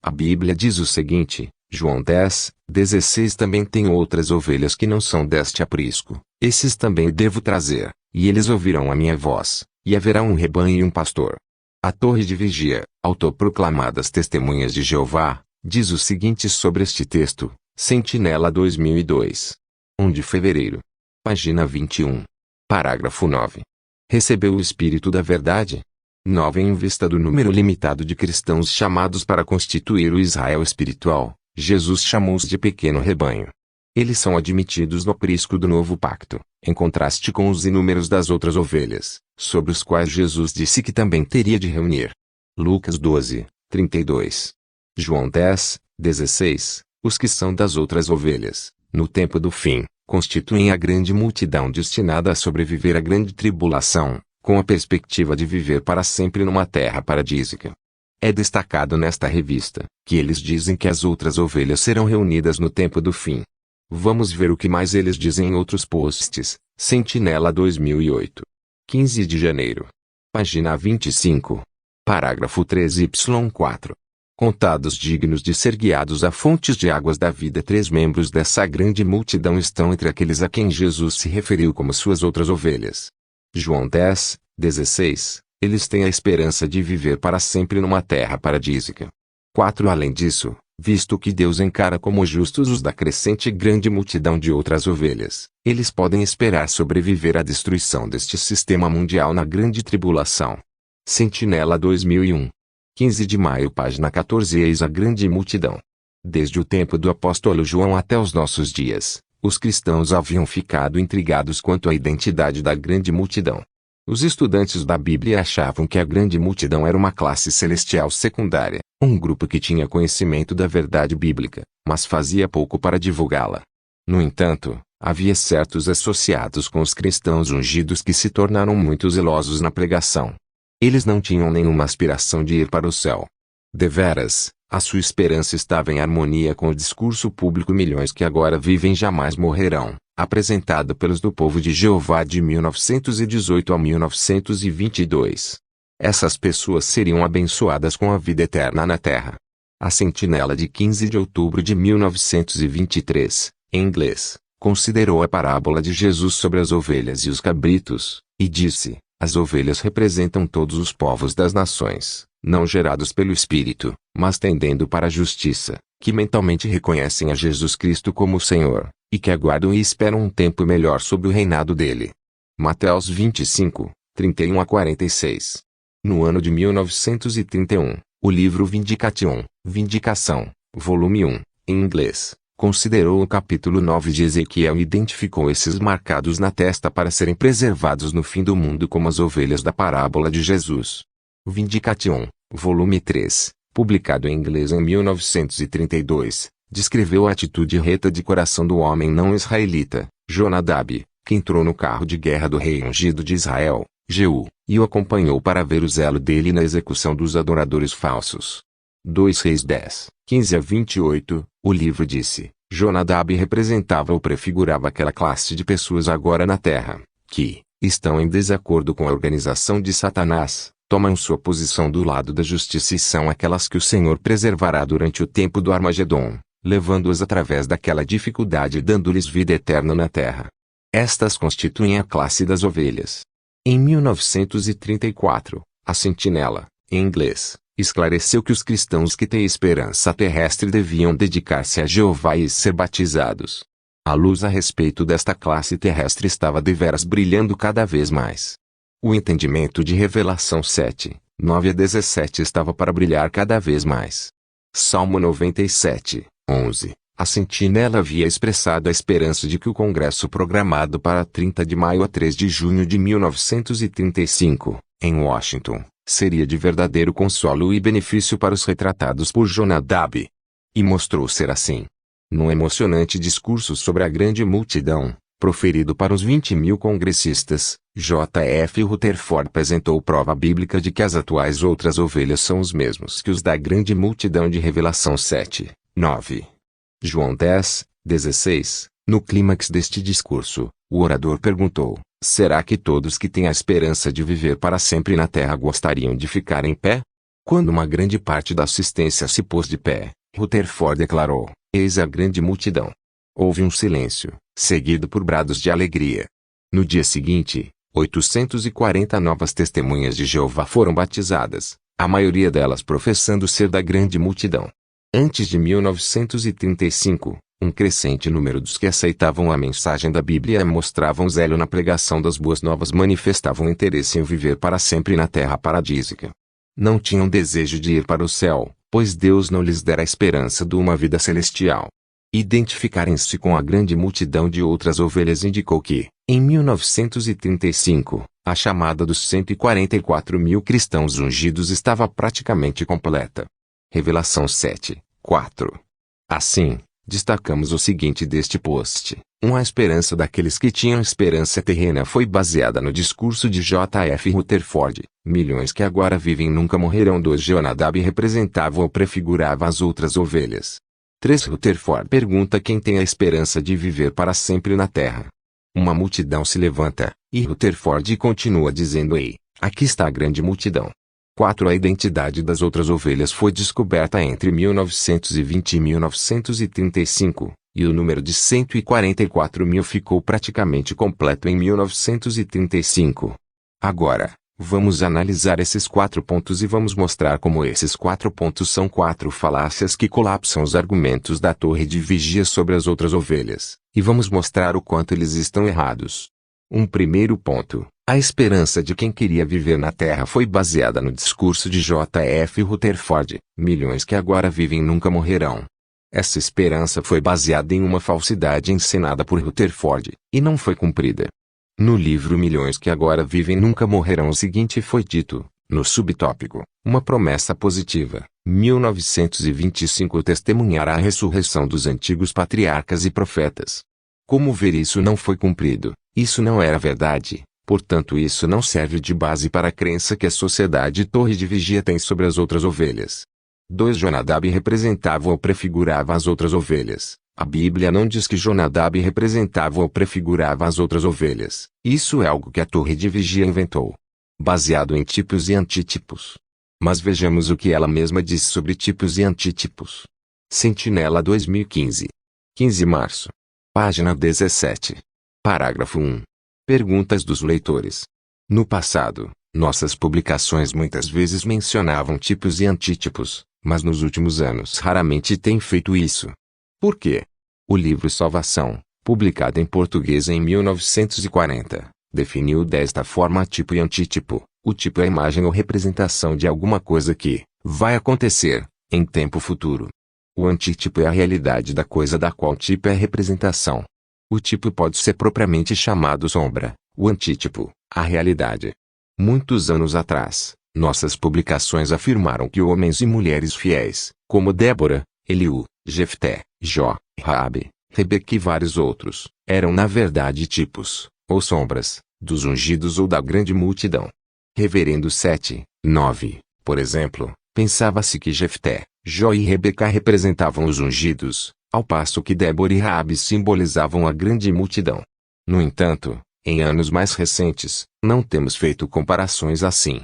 A Bíblia diz o seguinte, João 10:16 também tem outras ovelhas que não são deste aprisco, esses também devo trazer, e eles ouvirão a minha voz, e haverá um rebanho e um pastor. A Torre de Vigia, autoproclamadas Testemunhas de Jeová, diz o seguinte sobre este texto, Sentinela 2002. 1 de fevereiro. Página 21. Parágrafo 9. Recebeu o Espírito da Verdade? 9. Em vista do número limitado de cristãos chamados para constituir o Israel espiritual, Jesus chamou-os de pequeno rebanho. Eles são admitidos no aprisco do novo pacto, em contraste com os inúmeros das outras ovelhas, sobre os quais Jesus disse que também teria de reunir. Lucas 12:32. João 10:16. Os que são das outras ovelhas, no tempo do fim, constituem a grande multidão destinada a sobreviver à grande tribulação, com a perspectiva de viver para sempre numa terra paradísica. É destacado nesta revista, que eles dizem que as outras ovelhas serão reunidas no tempo do fim. Vamos ver o que mais eles dizem em outros posts. Sentinela 2008. 15 de janeiro. Página 25. Parágrafo 13y4. Contados dignos de ser guiados a fontes de águas da vida. 3 membros dessa grande multidão estão entre aqueles a quem Jesus se referiu como suas outras ovelhas. João 10:16. Eles têm a esperança de viver para sempre numa terra paradísica. 4. Além disso, visto que Deus encara como justos os da crescente grande multidão de outras ovelhas, eles podem esperar sobreviver à destruição deste sistema mundial na grande tribulação. Sentinela 2001. 15 de maio, página 14. Eis a grande multidão. Desde o tempo do apóstolo João até os nossos dias, os cristãos haviam ficado intrigados quanto à identidade da grande multidão. Os estudantes da Bíblia achavam que a grande multidão era uma classe celestial secundária, um grupo que tinha conhecimento da verdade bíblica, mas fazia pouco para divulgá-la. No entanto, havia certos associados com os cristãos ungidos que se tornaram muito zelosos na pregação. Eles não tinham nenhuma aspiração de ir para o céu. Deveras, a sua esperança estava em harmonia com o discurso público. Milhões que agora vivem jamais morrerão, apresentado pelos do Povo de Jeová de 1918 a 1922. Essas pessoas seriam abençoadas com a vida eterna na terra. A Sentinela de 15 de outubro de 1923, em inglês, considerou a parábola de Jesus sobre as ovelhas e os cabritos, e disse: as ovelhas representam todos os povos das nações, não gerados pelo Espírito, mas tendendo para a justiça, que mentalmente reconhecem a Jesus Cristo como Senhor, e que aguardam e esperam um tempo melhor sob o reinado dele. Mateus 25:31 a 46. No ano de 1931, o livro Vindicação, volume 1, em inglês, considerou o capítulo 9 de Ezequiel e identificou esses marcados na testa para serem preservados no fim do mundo como as ovelhas da parábola de Jesus. Vindication, volume 3, publicado em inglês em 1932, descreveu a atitude reta de coração do homem não israelita, Jonadab, que entrou no carro de guerra do rei ungido de Israel, Jeú, e o acompanhou para ver o zelo dele na execução dos adoradores falsos. 2 Reis 10:15 a 28, o livro disse, Jonadab representava ou prefigurava aquela classe de pessoas agora na terra, que, estão em desacordo com a organização de Satanás, tomam sua posição do lado da justiça e são aquelas que o Senhor preservará durante o tempo do Armagedon, levando-as através daquela dificuldade e dando-lhes vida eterna na terra. Estas constituem a classe das ovelhas. Em 1934, a Sentinela, em inglês, esclareceu que os cristãos que têm esperança terrestre deviam dedicar-se a Jeová e ser batizados. A luz a respeito desta classe terrestre estava deveras brilhando cada vez mais. O entendimento de Revelação 7:9 a 17 estava para brilhar cada vez mais. Salmo 97:11. A Sentinela havia expressado a esperança de que o congresso programado para 30 de maio a 3 de junho de 1935, em Washington, seria de verdadeiro consolo e benefício para os retratados por Jonadab. E mostrou ser assim. Num emocionante discurso sobre a grande multidão, proferido para os 20.000 congressistas, J.F. Rutherford apresentou prova bíblica de que as atuais outras ovelhas são os mesmos que os da grande multidão de Revelação 7:9. João 10:16. No clímax deste discurso, o orador perguntou: será que todos que têm a esperança de viver para sempre na terra gostariam de ficar em pé? Quando uma grande parte da assistência se pôs de pé, Rutherford declarou: "Eis a grande multidão." Houve um silêncio, seguido por brados de alegria. No dia seguinte, 840 novas testemunhas de Jeová foram batizadas, a maioria delas professando ser da grande multidão. Antes de 1935, um crescente número dos que aceitavam a mensagem da Bíblia mostravam zelo na pregação das boas novas, manifestavam interesse em viver para sempre na terra paradísica. Não tinham desejo de ir para o céu, pois Deus não lhes dera a esperança de uma vida celestial. Identificarem-se com a grande multidão de outras ovelhas indicou que, em 1935, a chamada dos 144 mil cristãos ungidos estava praticamente completa. Revelação 7:4. Assim, destacamos o seguinte deste post: a esperança daqueles que tinham esperança terrena foi baseada no discurso de J.F. Rutherford. Milhões que agora vivem nunca morrerão. 2. Jonadab representava ou prefigurava as outras ovelhas. 3. Rutherford pergunta quem tem a esperança de viver para sempre na terra. Uma multidão se levanta, e Rutherford continua dizendo: "Ei, aqui está a grande multidão." 4. A identidade das outras ovelhas foi descoberta entre 1920 e 1935, e o número de 144 mil ficou praticamente completo em 1935. Agora, vamos analisar esses 4 pontos e vamos mostrar como esses 4 pontos são 4 falácias que colapsam os argumentos da torre de vigia sobre as outras ovelhas, e vamos mostrar o quanto eles estão errados. Primeiro ponto: a esperança de quem queria viver na terra foi baseada no discurso de J.F. Rutherford: milhões que agora vivem nunca morrerão. Essa esperança foi baseada em uma falsidade encenada por Rutherford, e não foi cumprida. No livro Milhões que agora vivem nunca morrerão, o seguinte foi dito, no subtópico: uma promessa positiva. 1925 testemunhará a ressurreição dos antigos patriarcas e profetas. Como ver isso não foi cumprido? Isso não era verdade, portanto isso não serve de base para a crença que a sociedade torre de vigia tem sobre as outras ovelhas. 2. Jonadab representava ou prefigurava as outras ovelhas. A Bíblia não diz que Jonadab representava ou prefigurava as outras ovelhas. Isso é algo que a torre de vigia inventou, baseado em tipos e antítipos. Mas vejamos o que ela mesma diz sobre tipos e antítipos. Sentinela 2015. 15 de março. Página 17. Parágrafo 1. Perguntas dos leitores. No passado, nossas publicações muitas vezes mencionavam tipos e antítipos, mas nos últimos anos raramente têm feito isso. Por quê? O livro Salvação, publicado em português em 1940, definiu desta forma tipo e antítipo. O tipo é a imagem ou representação de alguma coisa que vai acontecer em tempo futuro. O antítipo é a realidade da coisa da qual o tipo é a representação. O tipo pode ser propriamente chamado sombra, o antítipo, a realidade. Muitos anos atrás, nossas publicações afirmaram que homens e mulheres fiéis, como Débora, Eliú, Jefté, Jó, Raabe, Rebeca e vários outros, eram na verdade tipos, ou sombras, dos ungidos ou da grande multidão. Reverendo 7:9, por exemplo, pensava-se que Jefté, Jó e Rebeca representavam os ungidos, ao passo que Débora e Raabe simbolizavam a grande multidão. No entanto, em anos mais recentes, não temos feito comparações assim.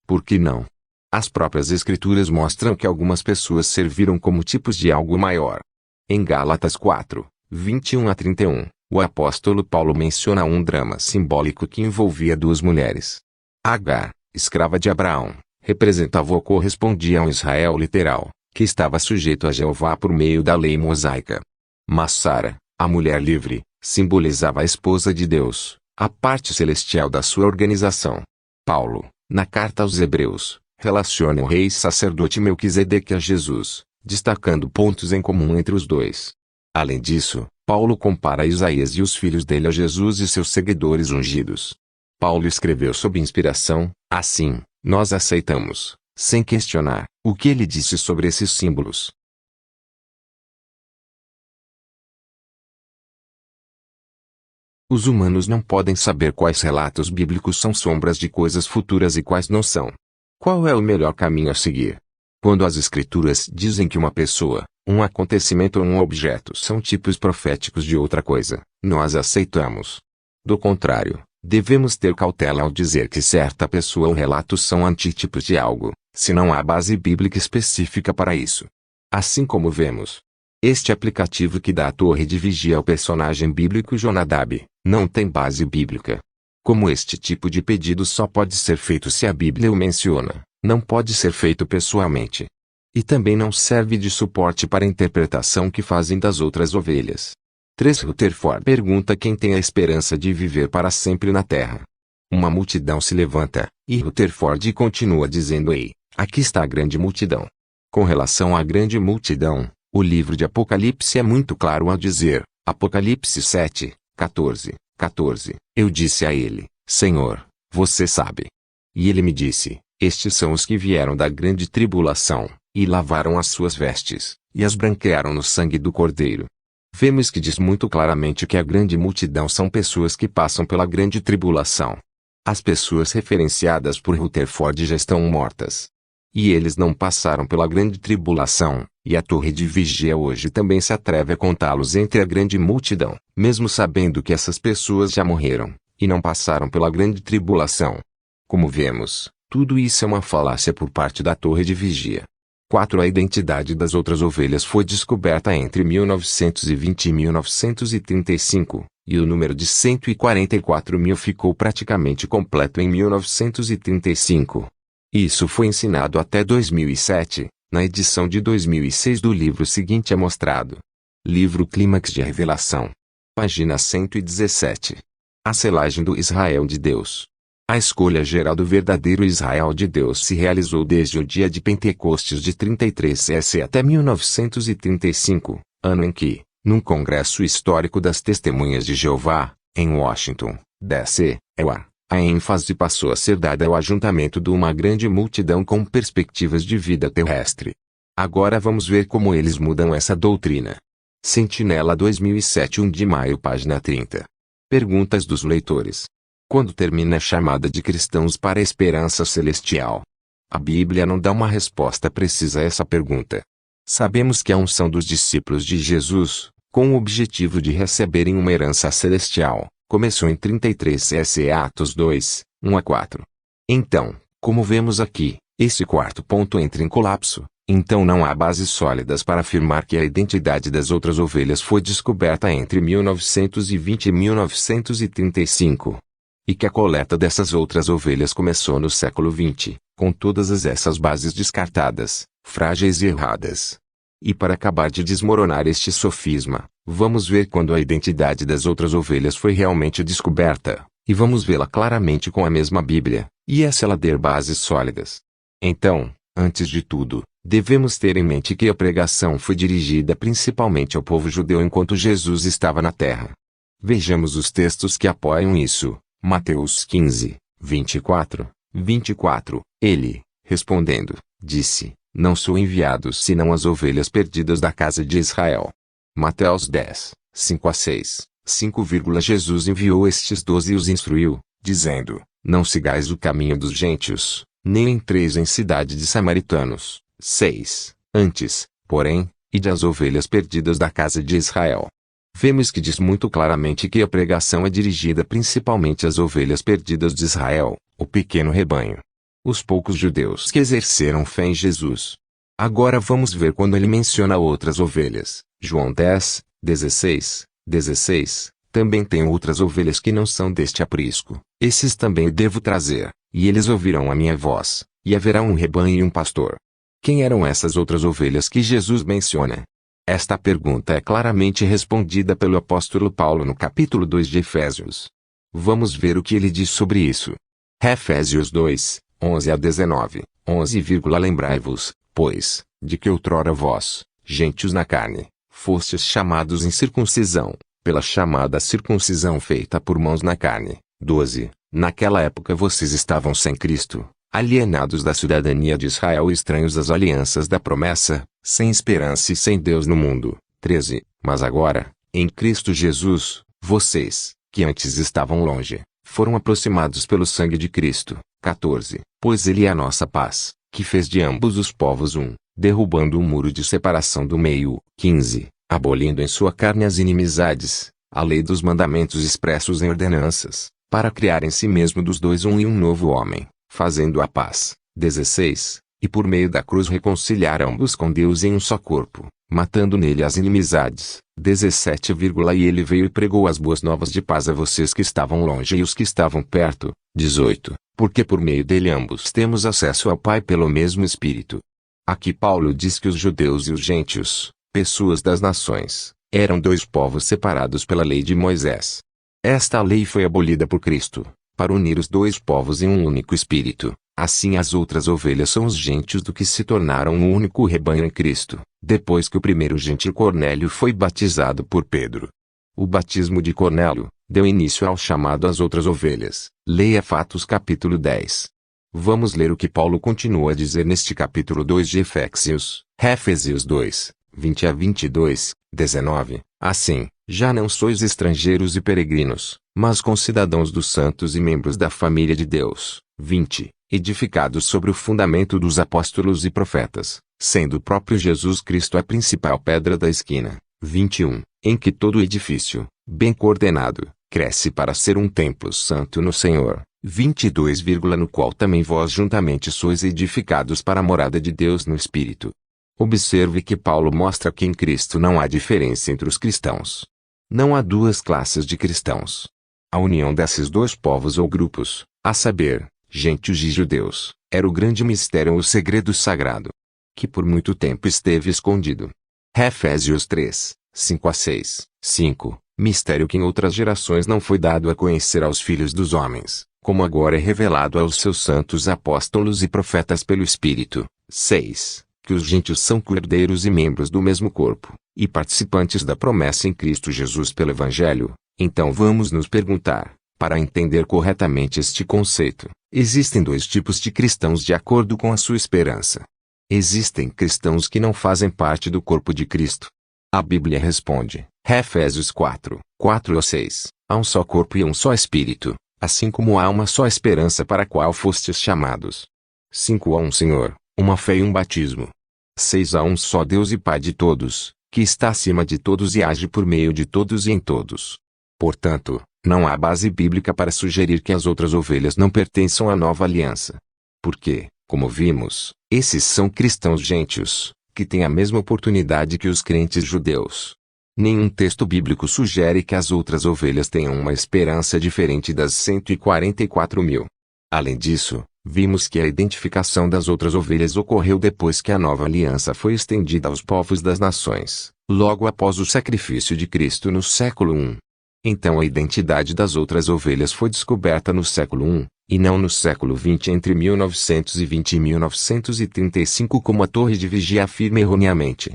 Por que não? As próprias Escrituras mostram que algumas pessoas serviram como tipos de algo maior. Em Gálatas 4:21-31, o apóstolo Paulo menciona um drama simbólico que envolvia 2 mulheres. Agar, escrava de Abraão, representava ou correspondia a um Israel literal, que estava sujeito a Jeová por meio da lei mosaica. Mas Sara, a mulher livre, simbolizava a esposa de Deus, a parte celestial da sua organização. Paulo, na carta aos Hebreus, relaciona o rei sacerdote Melquisedeque a Jesus, destacando pontos em comum entre os dois. Além disso, Paulo compara Isaías e os filhos dele a Jesus e seus seguidores ungidos. Paulo escreveu sob inspiração: assim, nós aceitamos, sem questionar, o que ele disse sobre esses símbolos. Os humanos não podem saber quais relatos bíblicos são sombras de coisas futuras e quais não são. Qual é o melhor caminho a seguir? Quando as Escrituras dizem que uma pessoa, um acontecimento ou um objeto são tipos proféticos de outra coisa, nós aceitamos. Do contrário, devemos ter cautela ao dizer que certa pessoa ou relato são antítipos de algo, se não há base bíblica específica para isso. Assim como vemos, este aplicativo que dá a torre de vigia ao personagem bíblico Jonadab, não tem base bíblica. Como este tipo de pedido só pode ser feito se a Bíblia o menciona, não pode ser feito pessoalmente. E também não serve de suporte para a interpretação que fazem das outras ovelhas. 3. Rutherford pergunta quem tem a esperança de viver para sempre na Terra. Uma multidão se levanta, e Rutherford continua dizendo: ei, aqui está a grande multidão. Com relação à grande multidão, o livro de Apocalipse é muito claro ao dizer, Apocalipse 7, 14, 14, eu disse a ele, Senhor, você sabe. E ele me disse, estes são os que vieram da grande tribulação, e lavaram as suas vestes, e as branquearam no sangue do Cordeiro. Vemos que diz muito claramente que a grande multidão são pessoas que passam pela grande tribulação. As pessoas referenciadas por Rutherford já estão mortas. E eles não passaram pela grande tribulação, e a torre de vigia hoje também se atreve a contá-los entre a grande multidão, mesmo sabendo que essas pessoas já morreram, e não passaram pela grande tribulação. Como vemos, tudo isso é uma falácia por parte da torre de vigia. 4. A identidade das outras ovelhas foi descoberta entre 1920 e 1935, e o número de 144 mil ficou praticamente completo em 1935. Isso foi ensinado até 2007, na edição de 2006 do livro seguinte é mostrado. Livro Clímax de Revelação. Página 117. A selagem do Israel de Deus. A escolha geral do verdadeiro Israel de Deus se realizou desde o dia de Pentecostes de 33 S até 1935, ano em que, num congresso histórico das Testemunhas de Jeová, em Washington, D.C., a ênfase passou a ser dada ao ajuntamento de uma grande multidão com perspectivas de vida terrestre. Agora vamos ver como eles mudam essa doutrina. Sentinela 2007, 1 de maio, página 30. Perguntas dos leitores. Quando termina a chamada de cristãos para a esperança celestial? A Bíblia não dá uma resposta precisa a essa pergunta. Sabemos que a unção dos discípulos de Jesus, com o objetivo de receberem uma herança celestial, começou em 33 S. Atos 2, 1 a 4. Então, como vemos aqui, esse quarto ponto entra em colapso, então não há bases sólidas para afirmar que a identidade das outras ovelhas foi descoberta entre 1920 e 1935. E que a coleta dessas outras ovelhas começou no século XX, com todas essas bases descartadas, frágeis e erradas. E para acabar de desmoronar este sofisma, vamos ver quando a identidade das outras ovelhas foi realmente descoberta, e vamos vê-la claramente com a mesma Bíblia, e essa ela der bases sólidas. Então, antes de tudo, devemos ter em mente que a pregação foi dirigida principalmente ao povo judeu enquanto Jesus estava na terra. Vejamos os textos que apoiam isso. Mateus 15, 24, 24, ele, respondendo, disse, não sou enviado senão as ovelhas perdidas da casa de Israel. Mateus 10, 5 a 6, 5, Jesus enviou estes 12 e os instruiu, dizendo, não sigais o caminho dos gentios, nem entreis em cidade de samaritanos. 6, antes, porém, ide às ovelhas perdidas da casa de Israel. Vemos que diz muito claramente que a pregação é dirigida principalmente às ovelhas perdidas de Israel, o pequeno rebanho. Os poucos judeus que exerceram fé em Jesus. Agora vamos ver quando ele menciona outras ovelhas. João 10, 16, 16. Também tem outras ovelhas que não são deste aprisco. Esses também devo trazer, e eles ouvirão a minha voz, e haverá um rebanho e um pastor. Quem eram essas outras ovelhas que Jesus menciona? Esta pergunta é claramente respondida pelo apóstolo Paulo no capítulo 2 de Efésios. Vamos ver o que ele diz sobre isso. Efésios 2, 11 a 19, 11, lembrai-vos, pois, de que outrora vós, gentios na carne, fostes chamados em circuncisão, pela chamada circuncisão feita por mãos na carne. 12. Naquela época vocês estavam sem Cristo, alienados da cidadania de Israel e estranhos às alianças da promessa, sem esperança e sem Deus no mundo. 13. Mas agora, em Cristo Jesus, vocês, que antes estavam longe, foram aproximados pelo sangue de Cristo. 14. Pois ele é a nossa paz, que fez de ambos os povos um, derrubando o muro de separação do meio. 15. Abolindo em sua carne as inimizades, a lei dos mandamentos expressos em ordenanças, para criar em si mesmo dos dois um e um novo homem, fazendo a paz. 16. E por meio da cruz reconciliar ambos com Deus em um só corpo, matando nele as inimizades. 17, e ele veio e pregou as boas novas de paz a vocês que estavam longe e os que estavam perto. 18, porque por meio dele ambos temos acesso ao Pai pelo mesmo Espírito. Aqui Paulo diz que os judeus e os gentios, pessoas das nações, eram dois povos separados pela lei de Moisés. Esta lei foi abolida por Cristo, para unir os dois povos em um único espírito. Assim as outras ovelhas são os gentios do que se tornaram um único rebanho em Cristo, depois que o primeiro gentio Cornélio foi batizado por Pedro. O batismo de Cornélio deu início ao chamado às outras ovelhas. Leia Fatos capítulo 10. Vamos ler o que Paulo continua a dizer neste capítulo 2 de Efésios. Efésios 2, 20 a 22, 19. Assim, já não sois estrangeiros e peregrinos, mas concidadãos dos santos e membros da família de Deus. 20. Edificados sobre o fundamento dos apóstolos e profetas, sendo o próprio Jesus Cristo a principal pedra da esquina. 21. Em que todo o edifício, bem coordenado, cresce para ser um templo santo no Senhor. 22, no qual também vós juntamente sois edificados para a morada de Deus no Espírito. Observe que Paulo mostra que em Cristo não há diferença entre os cristãos. Não há duas classes de cristãos. A união desses dois povos ou grupos, a saber, gentios e judeus, era o grande mistério ou o segredo sagrado, que por muito tempo esteve escondido. Efésios 3, 5 a 6. 5. Mistério que em outras gerações não foi dado a conhecer aos filhos dos homens, como agora é revelado aos seus santos apóstolos e profetas pelo Espírito. 6. Que os gentios são co-herdeiros e membros do mesmo corpo, e participantes da promessa em Cristo Jesus pelo Evangelho. Então vamos nos perguntar, para entender corretamente este conceito, existem dois tipos de cristãos de acordo com a sua esperança. Existem cristãos que não fazem parte do corpo de Cristo. A Bíblia responde, Efésios 4, 4 a 6, há um só corpo e um só Espírito, assim como há uma só esperança para a qual fostes chamados. 5 há um Senhor, uma fé e um batismo. 6 há um só Deus e Pai de todos, que está acima de todos e age por meio de todos e em todos. Portanto, não há base bíblica para sugerir que as outras ovelhas não pertençam à nova aliança. Porque, como vimos, esses são cristãos gentios, que têm a mesma oportunidade que os crentes judeus. Nenhum texto bíblico sugere que as outras ovelhas tenham uma esperança diferente das 144.000. Além disso, vimos que a identificação das outras ovelhas ocorreu depois que a nova aliança foi estendida aos povos das nações, logo após o sacrifício de Cristo no século I. Então a identidade das outras ovelhas foi descoberta no século I, e não no século XX entre 1920 e 1935 como a Torre de Vigia afirma erroneamente.